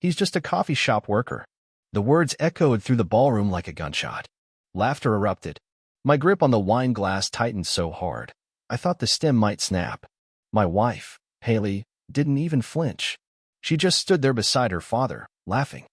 He's just a coffee shop worker." The words echoed through the ballroom like a gunshot. Laughter erupted. My grip on the wine glass tightened so hard, I thought the stem might snap. My wife, Haley, didn't even flinch. She just stood there beside her father, laughing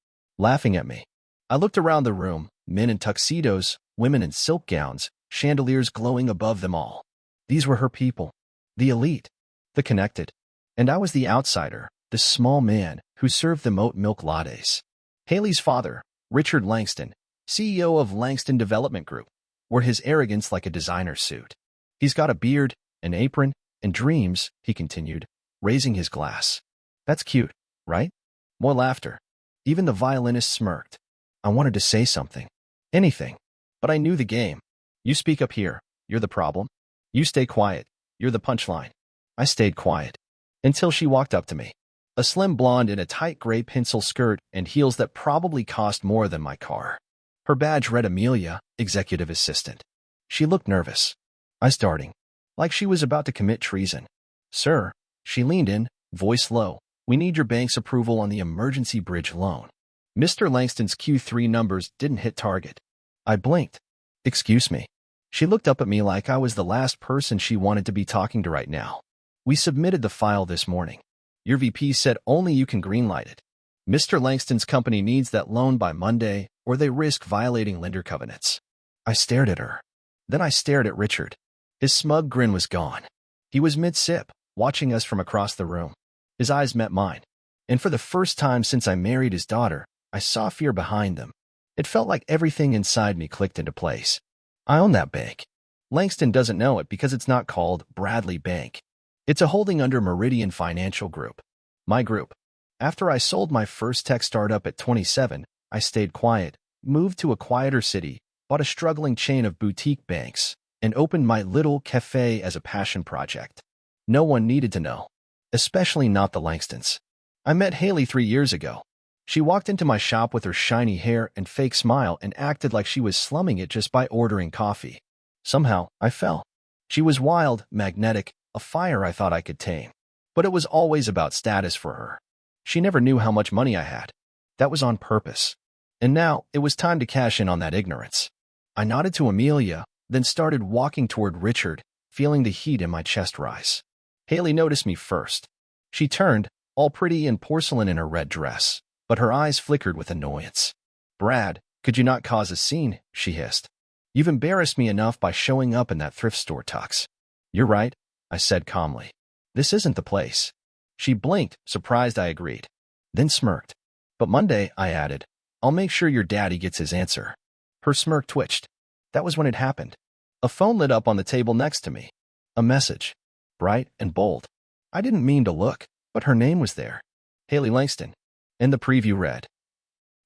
at me. I looked around the room, men in tuxedos, women in silk gowns, chandeliers glowing above them all. These were her people, the elite, the connected. And I was the outsider, the small man who served them oat milk lattes. Haley's father, Richard Langston, CEO of Langston Development Group, wore his arrogance like a designer suit. "He's got a beard, an apron, and dreams," he continued, raising his glass. "That's cute, right?" More laughter. Even the violinist smirked. I wanted to say something. Anything. But I knew the game. You speak up here, you're the problem. You stay quiet, you're the punchline. I stayed quiet. Until she walked up to me. A slim blonde in a tight gray pencil skirt and heels that probably cost more than my car. Her badge read Amelia, executive assistant. She looked nervous. I starting. Like she was about to commit treason. "Sir," she leaned in, voice low, "we need your bank's approval on the emergency bridge loan." Mr. Langston's Q3 numbers didn't hit target. I blinked. "Excuse me." She looked up at me like I was the last person she wanted to be talking to right now. "We submitted the file this morning. Your VP said only you can greenlight it. Mr. Langston's company needs that loan by Monday, or they risk violating lender covenants." I stared at her. Then I stared at Richard. His smug grin was gone. He was mid-sip, watching us from across the room. His eyes met mine. And for the first time since I married his daughter, I saw fear behind them. It felt like everything inside me clicked into place. I own that bank. Langston doesn't know it because it's not called Bradley Bank. It's a holding under Meridian Financial Group. My group. After I sold my first tech startup at 27, I stayed quiet, moved to a quieter city, bought a struggling chain of boutique banks, and opened my little cafe as a passion project. No one needed to know, especially not the Langstons. I met Haley 3 years ago. She walked into my shop with her shiny hair and fake smile and acted like she was slumming it just by ordering coffee. Somehow, I fell. She was wild, magnetic, a fire I thought I could tame. But it was always about status for her. She never knew how much money I had. That was on purpose. And now, it was time to cash in on that ignorance. I nodded to Amelia, then started walking toward Richard, feeling the heat in my chest rise. Haley noticed me first. She turned, all pretty and porcelain in her red dress, but her eyes flickered with annoyance. "Brad, could you not cause a scene?" she hissed. "You've embarrassed me enough by showing up in that thrift store tux." "You're right," I said calmly. "This isn't the place." She blinked, surprised I agreed, then smirked. "But Monday," I added, "I'll make sure your daddy gets his answer." Her smirk twitched. That was when it happened. A phone lit up on the table next to me. A message. Bright and bold. I didn't mean to look, but her name was there. Haley Langston. And the preview read,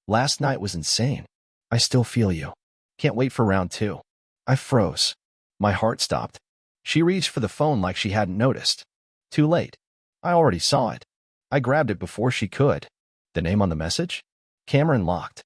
"Last night was insane. I still feel you. Can't wait for round 2. I froze. My heart stopped. She reached for the phone like she hadn't noticed. Too late. I already saw it. I grabbed it before she could. The name on the message? Cameron Locked.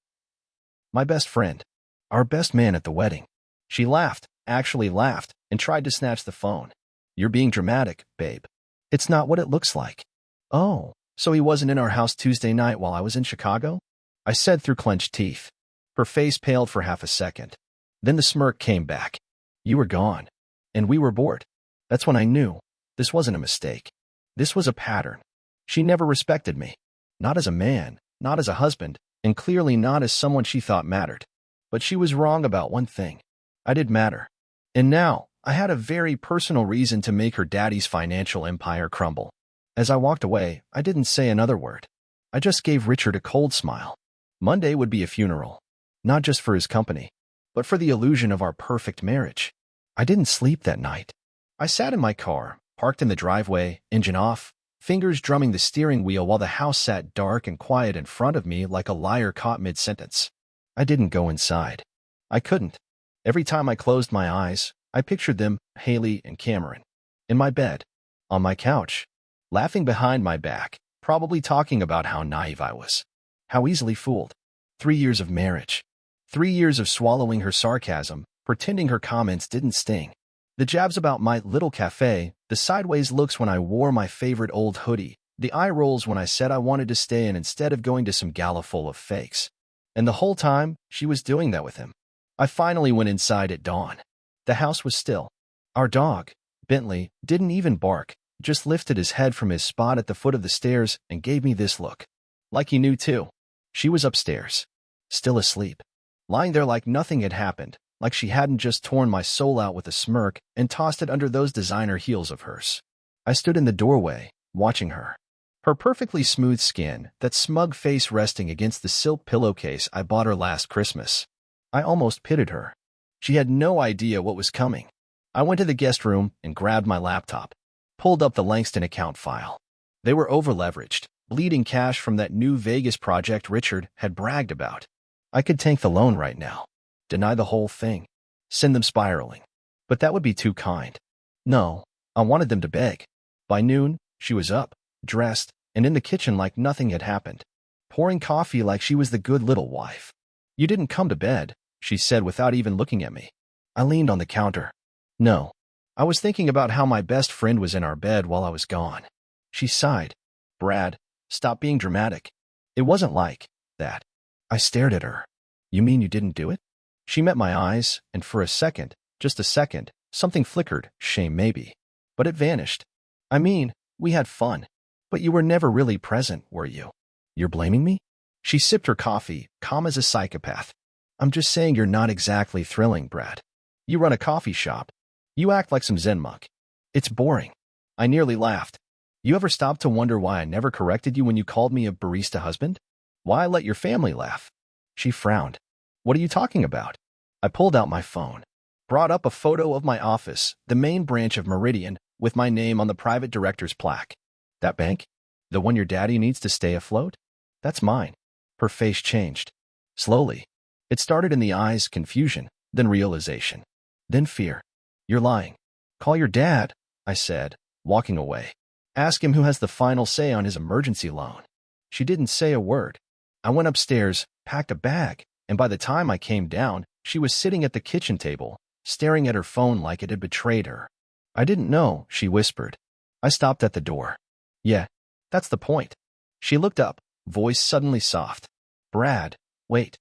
My best friend. Our best man at the wedding. She laughed, actually laughed, and tried to snatch the phone. "You're being dramatic, babe. It's not what it looks like." "Oh, so he wasn't in our house Tuesday night while I was in Chicago?" I said through clenched teeth. Her face paled for half a second. Then the smirk came back. "You were gone. And we were bored." That's when I knew. This wasn't a mistake. This was a pattern. She never respected me. Not as a man, not as a husband, and clearly not as someone she thought mattered. But she was wrong about one thing. I did matter. And now, I had a very personal reason to make her daddy's financial empire crumble. As I walked away, I didn't say another word. I just gave Richard a cold smile. Monday would be a funeral. Not just for his company, but for the illusion of our perfect marriage. I didn't sleep that night. I sat in my car, parked in the driveway, engine off, fingers drumming the steering wheel while the house sat dark and quiet in front of me like a liar caught mid-sentence. I didn't go inside. I couldn't. Every time I closed my eyes, I pictured them, Haley and Cameron, in my bed, on my couch, laughing behind my back, probably talking about how naive I was, how easily fooled. 3 years of marriage. 3 years of swallowing her sarcasm, pretending her comments didn't sting. The jabs about my little cafe, the sideways looks when I wore my favorite old hoodie, The eye rolls when I said I wanted to stay in instead of going to some gala full of fakes. And the whole time, she was doing that with him. I finally went inside at dawn. The house was still. Our dog, Bentley, didn't even bark, just lifted his head from his spot at the foot of the stairs and gave me this look. Like he knew too. She was upstairs. Still asleep. Lying there like nothing had happened, like she hadn't just torn my soul out with a smirk and tossed it under those designer heels of hers. I stood in the doorway, watching her. Her perfectly smooth skin, that smug face resting against the silk pillowcase I bought her last Christmas. I almost pitied her. She had no idea what was coming. I went to the guest room and grabbed my laptop. Pulled up the Langston account file. They were over-leveraged, bleeding cash from that new Vegas project Richard had bragged about. I could tank the loan right now. Deny the whole thing. Send them spiraling. But that would be too kind. No, I wanted them to beg. By noon, she was up, dressed, and in the kitchen like nothing had happened. Pouring coffee like she was the good little wife. You didn't come to bed, she said without even looking at me. I leaned on the counter. No. I was thinking about how my best friend was in our bed while I was gone. She sighed. Brad, stop being dramatic. It wasn't like that. I stared at her. You mean you didn't do it? She met my eyes, and for a second, just a second, something flickered, shame maybe. But it vanished. I mean, we had fun. But you were never really present, were you? You're blaming me? She sipped her coffee, calm as a psychopath. I'm just saying you're not exactly thrilling, Brad. You run a coffee shop. You act like some Zen monk. It's boring. I nearly laughed. You ever stop to wonder why I never corrected you when you called me a barista husband? Why I let your family laugh? She frowned. What are you talking about? I pulled out my phone. Brought up a photo of my office, the main branch of Meridian, with my name on the private director's plaque. That bank? The one your daddy needs to stay afloat? That's mine. Her face changed. Slowly. It started in the eyes, confusion, then realization. Then fear. You're lying. Call your dad, I said, walking away. Ask him who has the final say on his emergency loan. She didn't say a word. I went upstairs, packed a bag, and by the time I came down, she was sitting at the kitchen table, staring at her phone like it had betrayed her. I didn't know, she whispered. I stopped at the door. Yeah, that's the point. She looked up, voice suddenly soft. Brad, wait.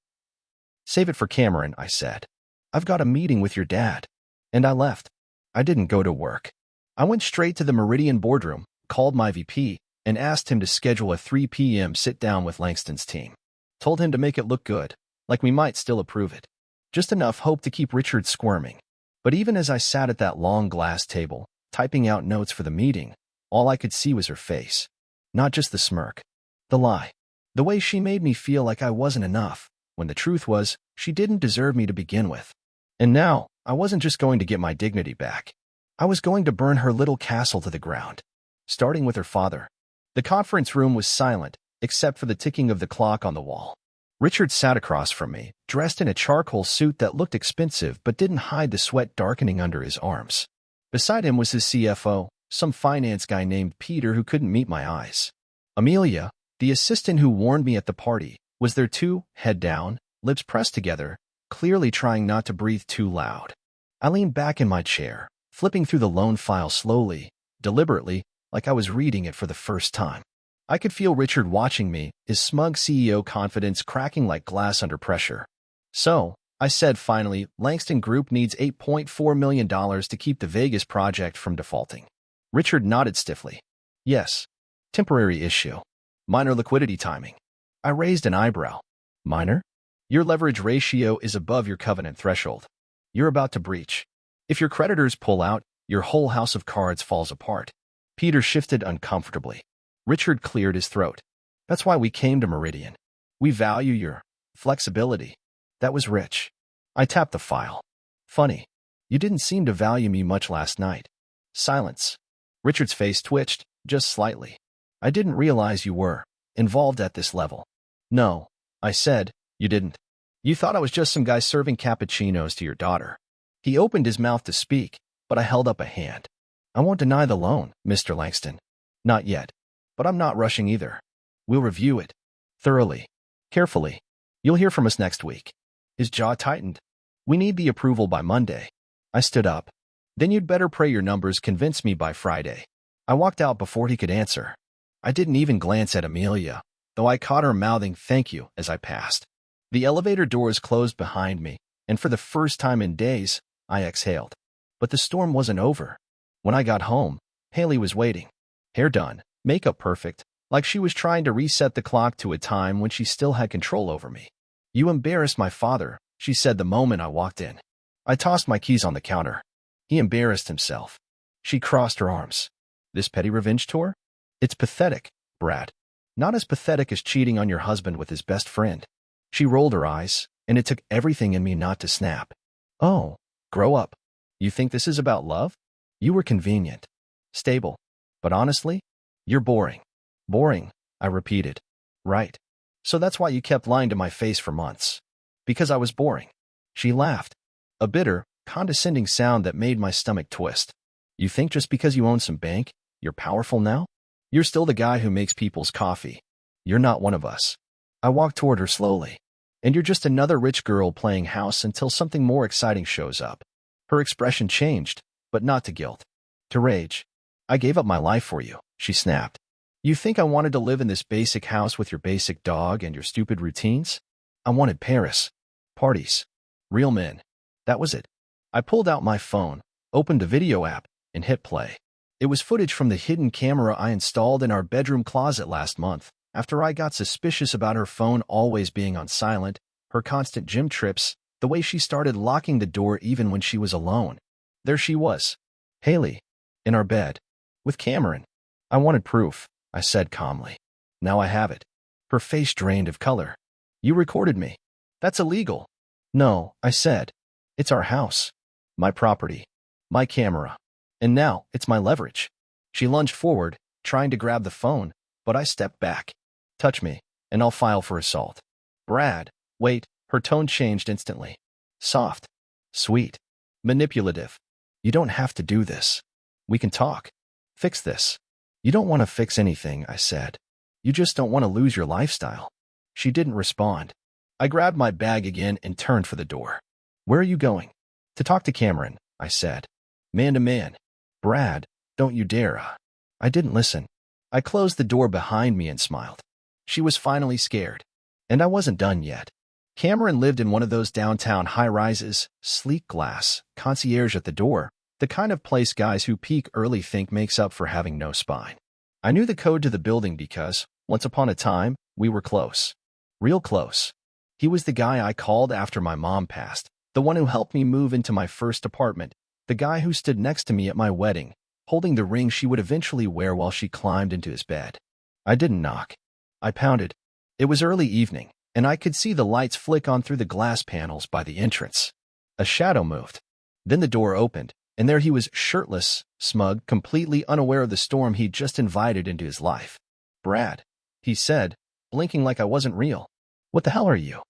Save it for Cameron, I said. I've got a meeting with your dad. And I left. I didn't go to work. I went straight to the Meridian boardroom, called my VP, and asked him to schedule a 3 p.m. sit-down with Langston's team. Told him to make it look good, like we might still approve it. Just enough hope to keep Richard squirming. But even as I sat at that long glass table, typing out notes for the meeting, all I could see was her face. Not just the smirk. The lie. The way she made me feel like I wasn't enough, when the truth was, she didn't deserve me to begin with. And now, I wasn't just going to get my dignity back. I was going to burn her little castle to the ground. Starting with her father. The conference room was silent, except for the ticking of the clock on the wall. Richard sat across from me, dressed in a charcoal suit that looked expensive but didn't hide the sweat darkening under his arms. Beside him was his CFO, some finance guy named Peter who couldn't meet my eyes. Amelia, the assistant who warned me at the party, was there too, head down, lips pressed together, clearly trying not to breathe too loud. I leaned back in my chair, flipping through the loan file slowly, deliberately, like I was reading it for the first time. I could feel Richard watching me, his smug CEO confidence cracking like glass under pressure. So, I said finally, Langston Group needs $8.4 million to keep the Vegas project from defaulting. Richard nodded stiffly. Yes. Temporary issue. Minor liquidity timing. I raised an eyebrow. Minor? Your leverage ratio is above your covenant threshold. You're about to breach. If your creditors pull out, your whole house of cards falls apart. Peter shifted uncomfortably. Richard cleared his throat. That's why we came to Meridian. We value your flexibility. That was rich. I tapped the file. Funny. You didn't seem to value me much last night. Silence. Richard's face twitched, just slightly. I didn't realize you were involved at this level. No, I said, you didn't. You thought I was just some guy serving cappuccinos to your daughter. He opened his mouth to speak, but I held up a hand. I won't deny the loan, Mr. Langston. Not yet. But I'm not rushing either. We'll review it. Thoroughly. Carefully. You'll hear from us next week. His jaw tightened. We need the approval by Monday. I stood up. Then you'd better pray your numbers convince me by Friday. I walked out before he could answer. I didn't even glance at Amelia, though I caught her mouthing thank you as I passed. The elevator doors closed behind me, and for the first time in days, I exhaled. But the storm wasn't over. When I got home, Haley was waiting. Hair done, makeup perfect, like she was trying to reset the clock to a time when she still had control over me. "You embarrassed my father," she said the moment I walked in. I tossed my keys on the counter. "He embarrassed himself." She crossed her arms. "This petty revenge tour? It's pathetic, Brad. Not as pathetic as cheating on your husband with his best friend." She rolled her eyes, and it took everything in me not to snap. "Oh, grow up. You think this is about love? You were convenient, stable, but honestly, you're boring." "Boring," I repeated. "Right. So that's why you kept lying to my face for months. Because I was boring." She laughed, a bitter, condescending sound that made my stomach twist. "You think just because you own some bank, you're powerful now? You're still the guy who makes people's coffee. You're not one of us." I walked toward her slowly. "And you're just another rich girl playing house until something more exciting shows up." Her expression changed, but not to guilt. To rage. "I gave up my life for you," she snapped. "You think I wanted to live in this basic house with your basic dog and your stupid routines? I wanted Paris. Parties. Real men. That was it." I pulled out my phone, opened a video app, and hit play. It was footage from the hidden camera I installed in our bedroom closet last month, after I got suspicious about her phone always being on silent, her constant gym trips, the way she started locking the door even when she was alone. There she was, Haley, in our bed, with Cameron. "I wanted proof," I said calmly. "Now I have it." Her face drained of color. "You recorded me. That's illegal." "No," I said. "It's our house. My property. My camera. And now it's my leverage." She lunged forward, trying to grab the phone, but I stepped back. "Touch me, and I'll file for assault." "Brad, wait." Her tone changed instantly. Soft. Sweet. Manipulative. "You don't have to do this. We can talk. Fix this." "You don't want to fix anything," I said. "You just don't want to lose your lifestyle." She didn't respond. I grabbed my bag again and turned for the door. "Where are you going?" "To talk to Cameron," I said. "Man to man." "Brad, don't you dare." I didn't listen. I closed the door behind me and smiled. She was finally scared. And I wasn't done yet. Cameron lived in one of those downtown high-rises, sleek glass, concierge at the door, the kind of place guys who peak early think makes up for having no spine. I knew the code to the building because, once upon a time, we were close. Real close. He was the guy I called after my mom passed, the one who helped me move into my first apartment, the guy who stood next to me at my wedding, holding the ring she would eventually wear while she climbed into his bed. I didn't knock. I pounded. It was early evening, and I could see the lights flick on through the glass panels by the entrance. A shadow moved. Then the door opened, and there he was, shirtless, smug, completely unaware of the storm he'd just invited into his life. "Brad," he said, blinking like I wasn't real. "What the hell are you?"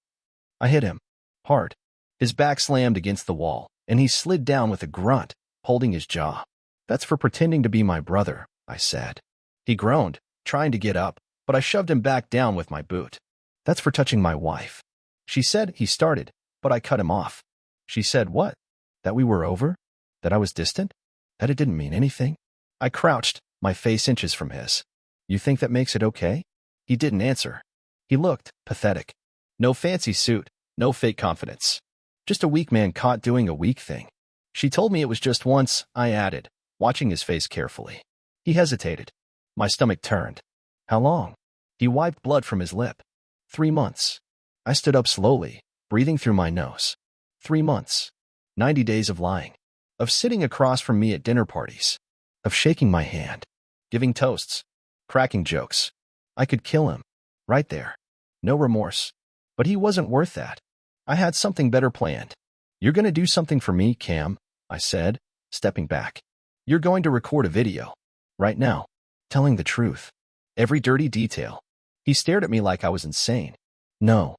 I hit him. Hard. His back slammed against the wall, and he slid down with a grunt, holding his jaw. "That's for pretending to be my brother," I said. He groaned, trying to get up, but I shoved him back down with my boot. "That's for touching my wife." She said he started, but I cut him off. She said what? That we were over? That I was distant? That it didn't mean anything? I crouched, my face inches from his. "You think that makes it okay?" He didn't answer. He looked pathetic. No fancy suit, no fake confidence. Just a weak man caught doing a weak thing. "She told me it was just once," I added, watching his face carefully. He hesitated. My stomach turned. "How long?" He wiped blood from his lip. 3 months. I stood up slowly, breathing through my nose. 3 months. 90 days of lying. Of sitting across from me at dinner parties. Of shaking my hand. Giving toasts. Cracking jokes. I could kill him. Right there. No remorse. But he wasn't worth that. I had something better planned. "You're going to do something for me, Cam," I said, stepping back. "You're going to record a video. Right now. Telling the truth. Every dirty detail." He stared at me like I was insane. "No."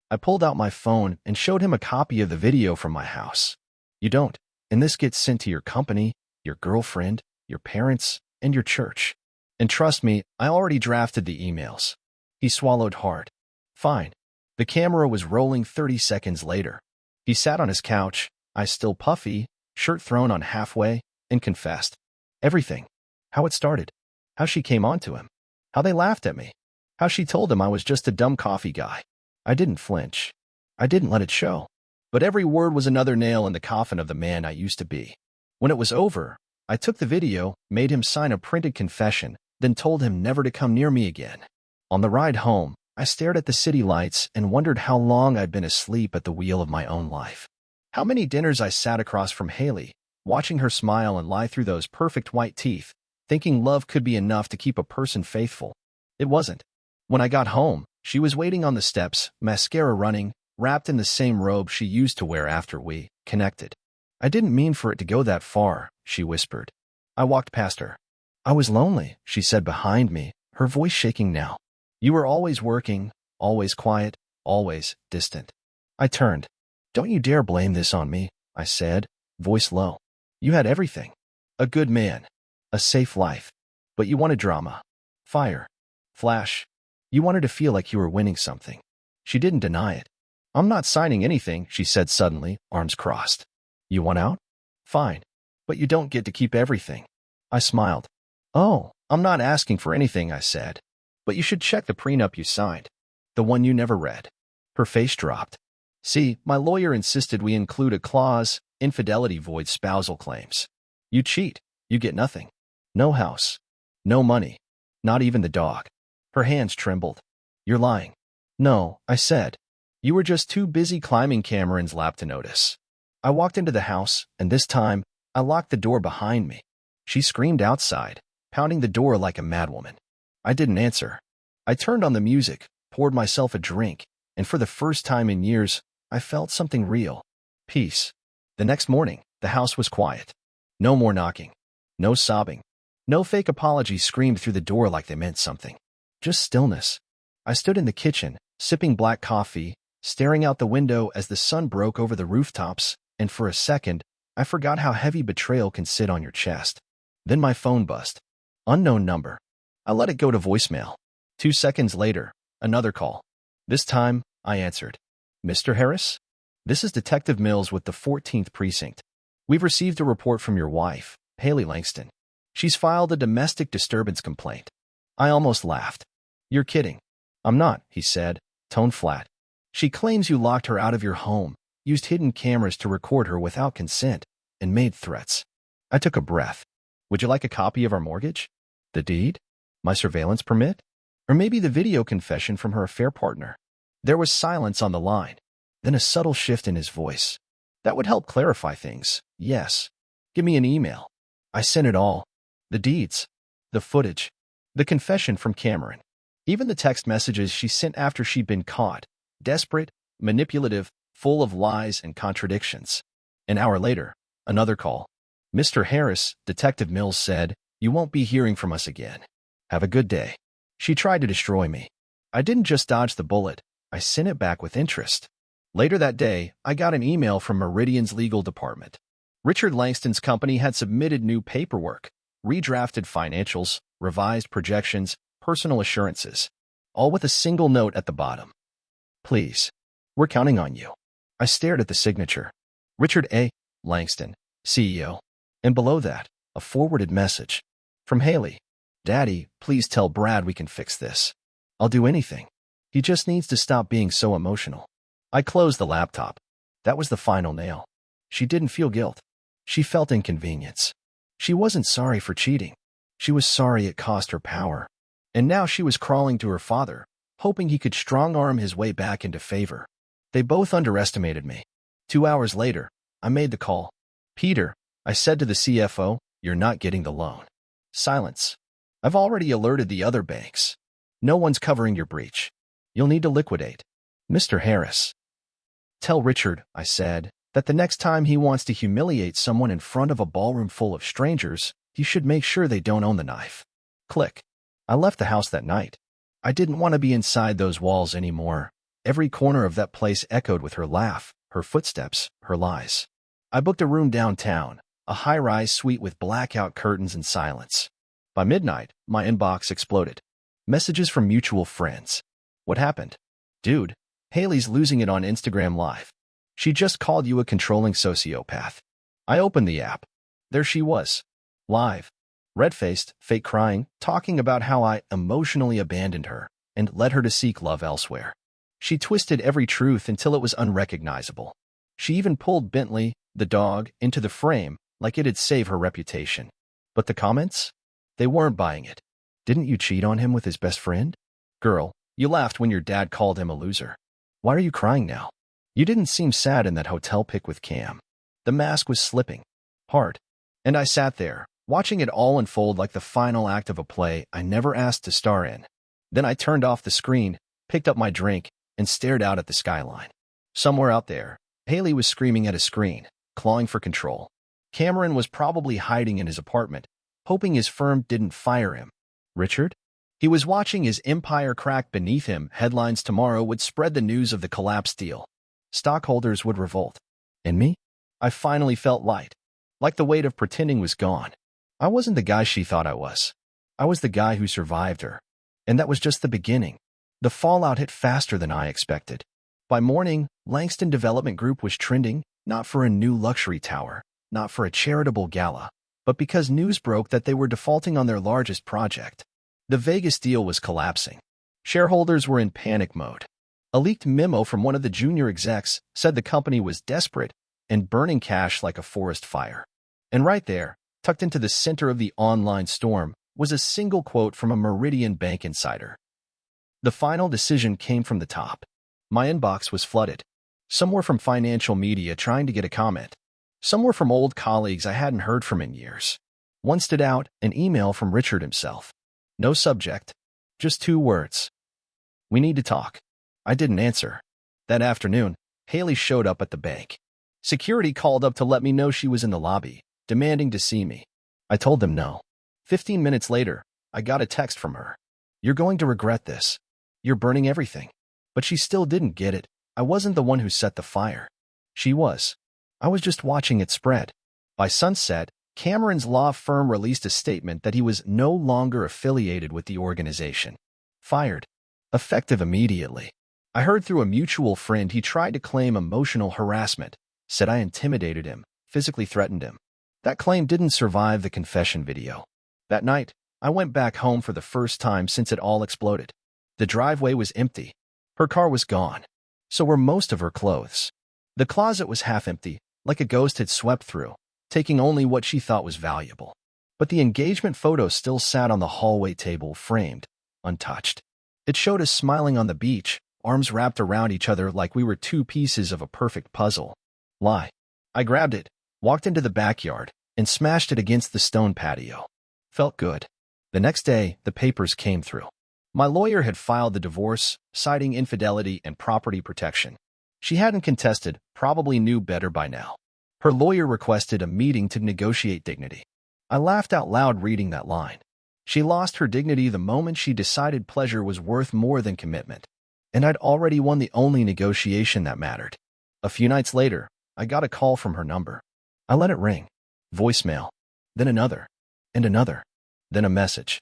I pulled out my phone and showed him a copy of the video from my house. "You don't. And this gets sent to your company, your girlfriend, your parents, and your church. And trust me, I already drafted the emails." He swallowed hard. "Fine." The camera was rolling 30 seconds later. He sat on his couch, eyes still puffy, shirt thrown on halfway, and confessed. Everything. How it started. How she came onto him. How they laughed at me. How she told him I was just a dumb coffee guy. I didn't flinch. I didn't let it show. But every word was another nail in the coffin of the man I used to be. When it was over, I took the video, made him sign a printed confession, then told him never to come near me again. On the ride home, I stared at the city lights and wondered how long I'd been asleep at the wheel of my own life. How many dinners I sat across from Haley, watching her smile and lie through those perfect white teeth, thinking love could be enough to keep a person faithful. It wasn't. When I got home, she was waiting on the steps, mascara running, wrapped in the same robe she used to wear after we connected. I didn't mean for it to go that far, she whispered. I walked past her. I was lonely, she said behind me, her voice shaking now. You were always working, always quiet, always distant. I turned. Don't you dare blame this on me, I said, voice low. You had everything. A good man. A safe life. But you wanted drama. Fire. Flash. You wanted to feel like you were winning something. She didn't deny it. I'm not signing anything, she said suddenly, arms crossed. You want out? Fine. But you don't get to keep everything. I smiled. Oh, I'm not asking for anything, I said. But you should check the prenup you signed. The one you never read. Her face dropped. See, my lawyer insisted we include a clause, infidelity voids spousal claims. You cheat, you get nothing. No house. No money. Not even the dog. Her hands trembled. You're lying. No, I said. You were just too busy climbing Cameron's lap to notice. I walked into the house, and this time, I locked the door behind me. She screamed outside, pounding the door like a madwoman. I didn't answer. I turned on the music, poured myself a drink, and for the first time in years, I felt something real. Peace. The next morning, the house was quiet. No more knocking. No sobbing. No fake apologies screamed through the door like they meant something. Just stillness. I stood in the kitchen, sipping black coffee, staring out the window as the sun broke over the rooftops, and for a second, I forgot how heavy betrayal can sit on your chest. Then my phone buzzed. Unknown number. I let it go to voicemail. 2 seconds later, another call. This time, I answered. Mr. Harris? This is Detective Mills with the 14th Precinct. We've received a report from your wife, Haley Langston. She's filed a domestic disturbance complaint. I almost laughed. You're kidding. I'm not, he said, tone flat. She claims you locked her out of your home, used hidden cameras to record her without consent, and made threats. I took a breath. Would you like a copy of our mortgage? The deed? My surveillance permit? Or maybe the video confession from her affair partner? There was silence on the line, then a subtle shift in his voice. That would help clarify things, yes. Give me an email. I sent it all. The deeds. The footage. The confession from Cameron. Even the text messages she sent after she'd been caught. Desperate, manipulative, full of lies and contradictions. An hour later, another call. Mr. Harris, Detective Mills said, you won't be hearing from us again. Have a good day. She tried to destroy me. I didn't just dodge the bullet. I sent it back with interest. Later that day, I got an email from Meridian's legal department. Richard Langston's company had submitted new paperwork, redrafted financials, revised projections, personal assurances, all with a single note at the bottom. Please, we're counting on you. I stared at the signature. Richard A. Langston, CEO. And below that, a forwarded message. From Haley. Daddy, please tell Brad we can fix this. I'll do anything. He just needs to stop being so emotional. I closed the laptop. That was the final nail. She didn't feel guilt. She felt inconvenience. She wasn't sorry for cheating. She was sorry it cost her power. And now she was crawling to her father, hoping he could strong-arm his way back into favor. They both underestimated me. 2 hours later, I made the call. Peter, I said to the CFO, you're not getting the loan. Silence. I've already alerted the other banks. No one's covering your breach. You'll need to liquidate. Mr. Harris. Tell Richard, I said, that the next time he wants to humiliate someone in front of a ballroom full of strangers, he should make sure they don't own the knife. Click. I left the house that night. I didn't want to be inside those walls anymore. Every corner of that place echoed with her laugh, her footsteps, her lies. I booked a room downtown, a high-rise suite with blackout curtains and silence. By midnight, my inbox exploded. Messages from mutual friends. What happened? Dude, Haley's losing it on Instagram Live. She just called you a controlling sociopath. I opened the app. There she was. Live. Red-faced, fake crying, talking about how I emotionally abandoned her and led her to seek love elsewhere. She twisted every truth until it was unrecognizable. She even pulled Bentley, the dog, into the frame like it'd save her reputation. But the comments? They weren't buying it. Didn't you cheat on him with his best friend? Girl, you laughed when your dad called him a loser. Why are you crying now? You didn't seem sad in that hotel pic with Cam. The mask was slipping. Hard. And I sat there, watching it all unfold like the final act of a play I never asked to star in. Then I turned off the screen, picked up my drink, and stared out at the skyline. Somewhere out there, Haley was screaming at a screen, clawing for control. Cameron was probably hiding in his apartment, hoping his firm didn't fire him. Richard? He was watching his empire crack beneath him. Headlines tomorrow would spread the news of the collapsed deal. Stockholders would revolt. And me? I finally felt light. Like the weight of pretending was gone. I wasn't the guy she thought I was. I was the guy who survived her. And that was just the beginning. The fallout hit faster than I expected. By morning, Langston Development Group was trending, not for a new luxury tower, not for a charitable gala, but because news broke that they were defaulting on their largest project. The Vegas deal was collapsing. Shareholders were in panic mode. A leaked memo from one of the junior execs said the company was desperate and burning cash like a forest fire. And right there, tucked into the center of the online storm, was a single quote from a Meridian Bank insider. The final decision came from the top. My inbox was flooded. Some were from financial media trying to get a comment. Some were from old colleagues I hadn't heard from in years. One stood out, an email from Richard himself. No subject, just 2 words. We need to talk. I didn't answer. That afternoon, Haley showed up at the bank. Security called up to let me know she was in the lobby, demanding to see me. I told them no. 15 minutes later, I got a text from her. You're going to regret this. You're burning everything. But she still didn't get it. I wasn't the one who set the fire. She was. I was just watching it spread. By sunset, Cameron's law firm released a statement that he was no longer affiliated with the organization. Fired. Effective immediately. I heard through a mutual friend he tried to claim emotional harassment, said I intimidated him, physically threatened him. That claim didn't survive the confession video. That night, I went back home for the first time since it all exploded. The driveway was empty. Her car was gone. So were most of her clothes. The closet was half empty, like a ghost had swept through, taking only what she thought was valuable. But the engagement photo still sat on the hallway table, framed, untouched. It showed us smiling on the beach, arms wrapped around each other like we were 2 pieces of a perfect puzzle. Lie. I grabbed it, walked into the backyard, and smashed it against the stone patio. Felt good. The next day, the papers came through. My lawyer had filed the divorce, citing infidelity and property protection. She hadn't contested, probably knew better by now. Her lawyer requested a meeting to negotiate dignity. I laughed out loud reading that line. She lost her dignity the moment she decided pleasure was worth more than commitment. And I'd already won the only negotiation that mattered. A few nights later, I got a call from her number. I let it ring. Voicemail. Then another. And another. Then a message.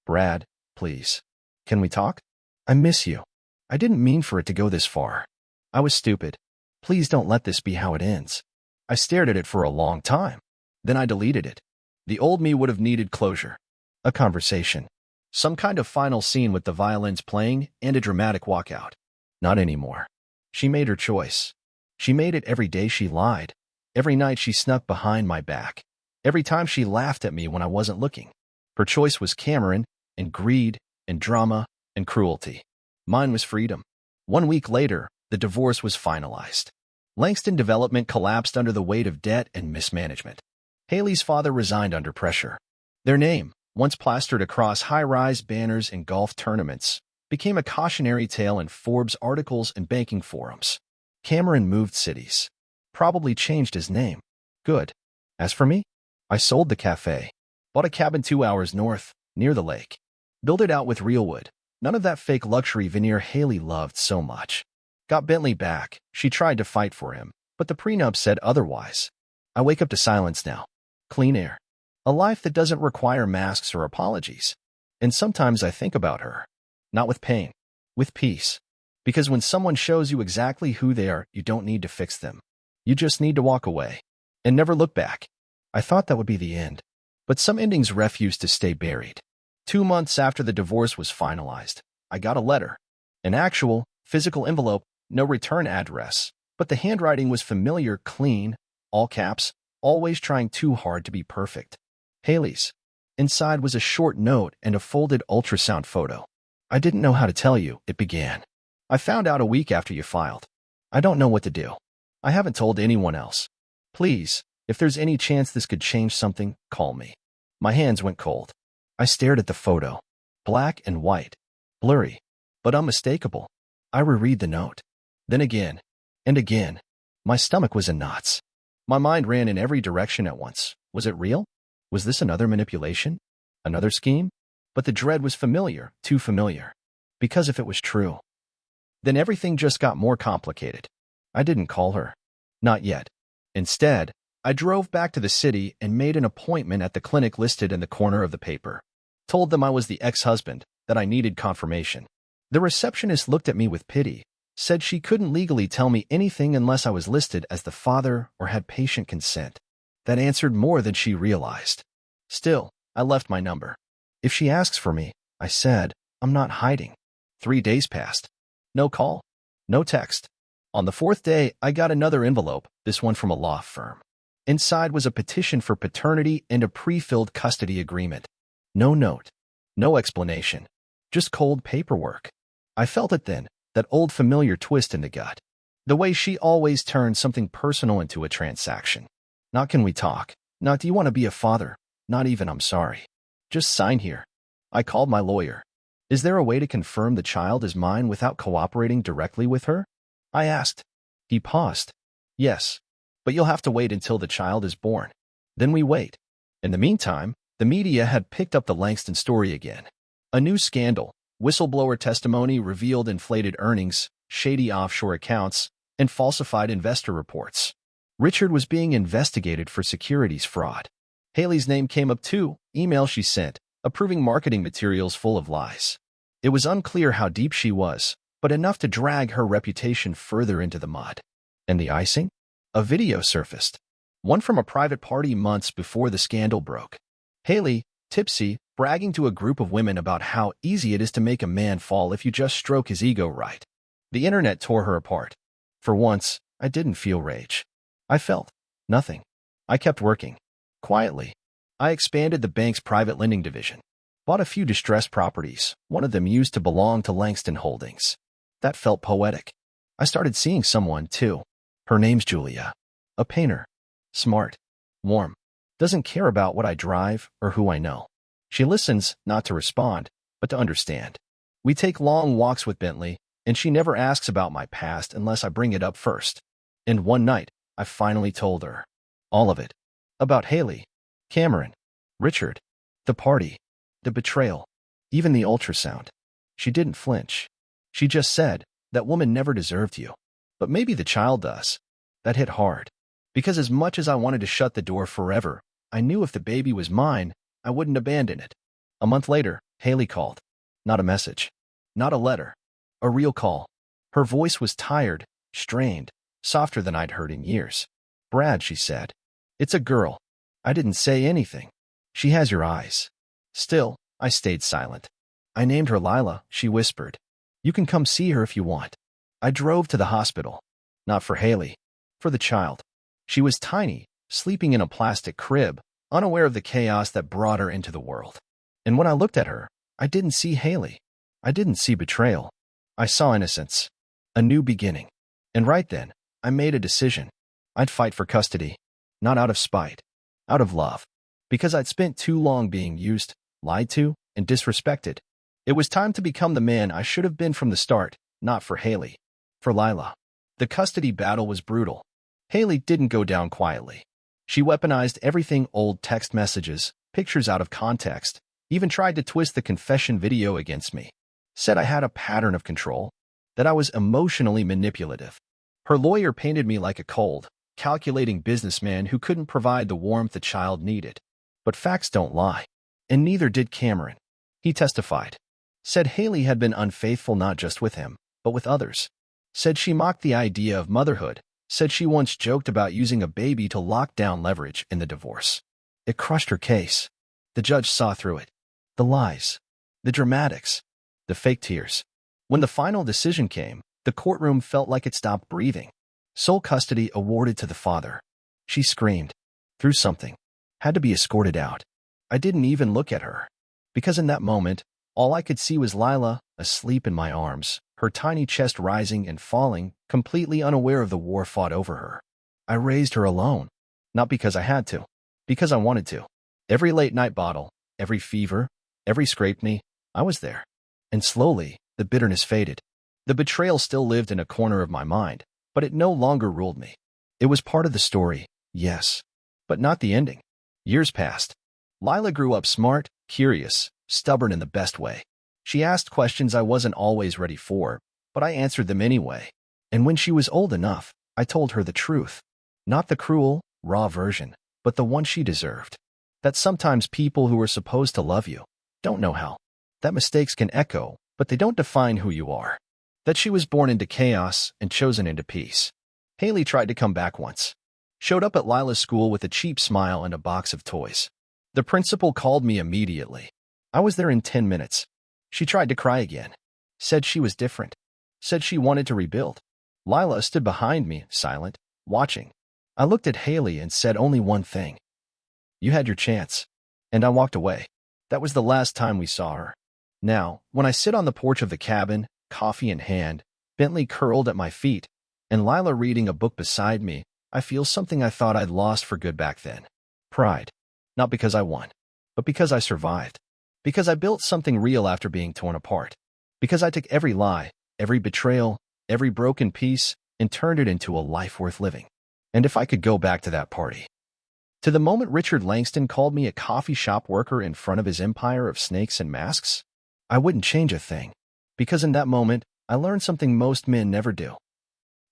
Brad, please. Can we talk? I miss you. I didn't mean for it to go this far. I was stupid. Please don't let this be how it ends. I stared at it for a long time. Then I deleted it. The old me would have needed closure. A conversation. Some kind of final scene with the violins playing and a dramatic walkout. Not anymore. She made her choice. She made it every day she lied. Every night she snuck behind my back. Every time she laughed at me when I wasn't looking. Her choice was Cameron, and greed, and drama, and cruelty. Mine was freedom. 1 week later, the divorce was finalized. Langston Development collapsed under the weight of debt and mismanagement. Haley's father resigned under pressure. Their name, once plastered across high-rise banners in golf tournaments, became a cautionary tale in Forbes articles and banking forums. Cameron moved cities. Probably changed his name. Good. As for me, I sold the cafe. Bought a cabin 2 hours north, near the lake. Built it out with real wood. None of that fake luxury veneer Haley loved so much. Got Bentley back. She tried to fight for him, but the prenup said otherwise. I wake up to silence now. Clean air. A life that doesn't require masks or apologies. And sometimes I think about her. Not with pain. With peace. Because when someone shows you exactly who they are, you don't need to fix them. You just need to walk away. And never look back. I thought that would be the end. But some endings refused to stay buried. 2 months after the divorce was finalized, I got a letter. An actual, physical envelope, no return address. But the handwriting was familiar, clean, all caps, always trying too hard to be perfect. Haley's. Inside was a short note and a folded ultrasound photo. I didn't know how to tell you, it began. I found out a week after you filed. I don't know what to do. I haven't told anyone else. Please, if there's any chance this could change something, call me. My hands went cold. I stared at the photo. Black and white. Blurry. But unmistakable. I reread the note. Then again. And again. My stomach was in knots. My mind ran in every direction at once. Was it real? Was this another manipulation? Another scheme? But the dread was familiar, too familiar. Because if it was true, then everything just got more complicated. I didn't call her. Not yet. Instead, I drove back to the city and made an appointment at the clinic listed in the corner of the paper. Told them I was the ex-husband, that I needed confirmation. The receptionist looked at me with pity, said she couldn't legally tell me anything unless I was listed as the father or had patient consent. That answered more than she realized. Still, I left my number. If she asks for me, I said, I'm not hiding. 3 days passed. No call. No text. On the 4th day, I got another envelope, this one from a law firm. Inside was a petition for paternity and a pre-filled custody agreement. No note. No explanation. Just cold paperwork. I felt it then, that old familiar twist in the gut. The way she always turned something personal into a transaction. Not can we talk. Not do you want to be a father. Not even I'm sorry. Just sign here. I called my lawyer. Is there a way to confirm the child is mine without cooperating directly with her? I asked. He paused. Yes, but you'll have to wait until the child is born. Then we wait. In the meantime, the media had picked up the Langston story again. A new scandal, whistleblower testimony revealed inflated earnings, shady offshore accounts, and falsified investor reports. Richard was being investigated for securities fraud. Haley's name came up too, email she sent, approving marketing materials full of lies. It was unclear how deep she was, but enough to drag her reputation further into the mud. And the icing? A video surfaced. One from a private party months before the scandal broke. Haley, tipsy, bragging to a group of women about how easy it is to make a man fall if you just stroke his ego right. The internet tore her apart. For once, I didn't feel rage. I felt nothing. I kept working. Quietly. I expanded the bank's private lending division. Bought a few distressed properties, one of them used to belong to Langston Holdings. That felt poetic. I started seeing someone, too. Her name's Julia. A painter. Smart. Warm. Doesn't care about what I drive or who I know. She listens, not to respond, but to understand. We take long walks with Bentley, and she never asks about my past unless I bring it up first. And one night, I finally told her. All of it. About Haley, Cameron, Richard, the party, the betrayal, even the ultrasound. She didn't flinch. She just said, that woman never deserved you. But maybe the child does. That hit hard. Because as much as I wanted to shut the door forever, I knew if the baby was mine, I wouldn't abandon it. A month later, Haley called. Not a message. Not a letter. A real call. Her voice was tired, strained, softer than I'd heard in years. Brad, she said. It's a girl. I didn't say anything. She has your eyes. Still, I stayed silent. I named her Lila, she whispered. You can come see her if you want. I drove to the hospital. Not for Haley. For the child. She was tiny, sleeping in a plastic crib, unaware of the chaos that brought her into the world. And when I looked at her, I didn't see Haley. I didn't see betrayal. I saw innocence. A new beginning. And right then, I made a decision. I'd fight for custody. Not out of spite. Out of love. Because I'd spent too long being used, lied to, and disrespected. It was time to become the man I should have been from the start, not for Haley. For Lila. The custody battle was brutal. Haley didn't go down quietly. She weaponized everything, old text messages, pictures out of context, even tried to twist the confession video against me. Said I had a pattern of control, that I was emotionally manipulative. Her lawyer painted me like a cold, calculating businessman who couldn't provide the warmth the child needed. But facts don't lie. And neither did Cameron. He testified. Said Haley had been unfaithful not just with him, but with others. Said she mocked the idea of motherhood. Said she once joked about using a baby to lock down leverage in the divorce. It crushed her case. The judge saw through it. The lies. The dramatics. The fake tears. When the final decision came, the courtroom felt like it stopped breathing. Sole custody awarded to the father. She screamed. Threw something. Had to be escorted out. I didn't even look at her. Because in that moment, all I could see was Lila, asleep in my arms, her tiny chest rising and falling, completely unaware of the war fought over her. I raised her alone. Not because I had to. Because I wanted to. Every late-night bottle, every fever, every scraped knee, I was there. And slowly, the bitterness faded. The betrayal still lived in a corner of my mind, but it no longer ruled me. It was part of the story, yes, but not the ending. Years passed. Lila grew up smart, curious, stubborn in the best way. She asked questions I wasn't always ready for, but I answered them anyway. And when she was old enough, I told her the truth. Not the cruel, raw version, but the one she deserved. That sometimes people who are supposed to love you don't know how. That mistakes can echo, but they don't define who you are. That she was born into chaos and chosen into peace. Haley tried to come back once. Showed up at Lila's school with a cheap smile and a box of toys. The principal called me immediately. I was there in 10 minutes. She tried to cry again. Said she was different. Said she wanted to rebuild. Lila stood behind me, silent, watching. I looked at Haley and said only one thing. You had your chance. And I walked away. That was the last time we saw her. Now, when I sit on the porch of the cabin, coffee in hand, Bentley curled at my feet, and Lila reading a book beside me, I feel something I thought I'd lost for good back then. Pride. Not because I won, but because I survived. Because I built something real after being torn apart. Because I took every lie, every betrayal, every broken piece, and turned it into a life worth living. And if I could go back to that party. To the moment Richard Langston called me a coffee shop worker in front of his empire of snakes and masks, I wouldn't change a thing. Because in that moment, I learned something most men never do.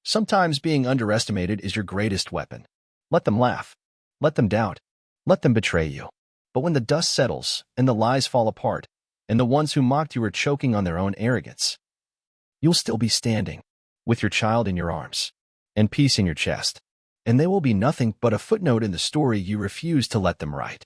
Sometimes being underestimated is your greatest weapon. Let them laugh. Let them doubt. Let them betray you. But when the dust settles, and the lies fall apart, and the ones who mocked you are choking on their own arrogance, you'll still be standing, with your child in your arms, and peace in your chest. And they will be nothing but a footnote in the story you refuse to let them write.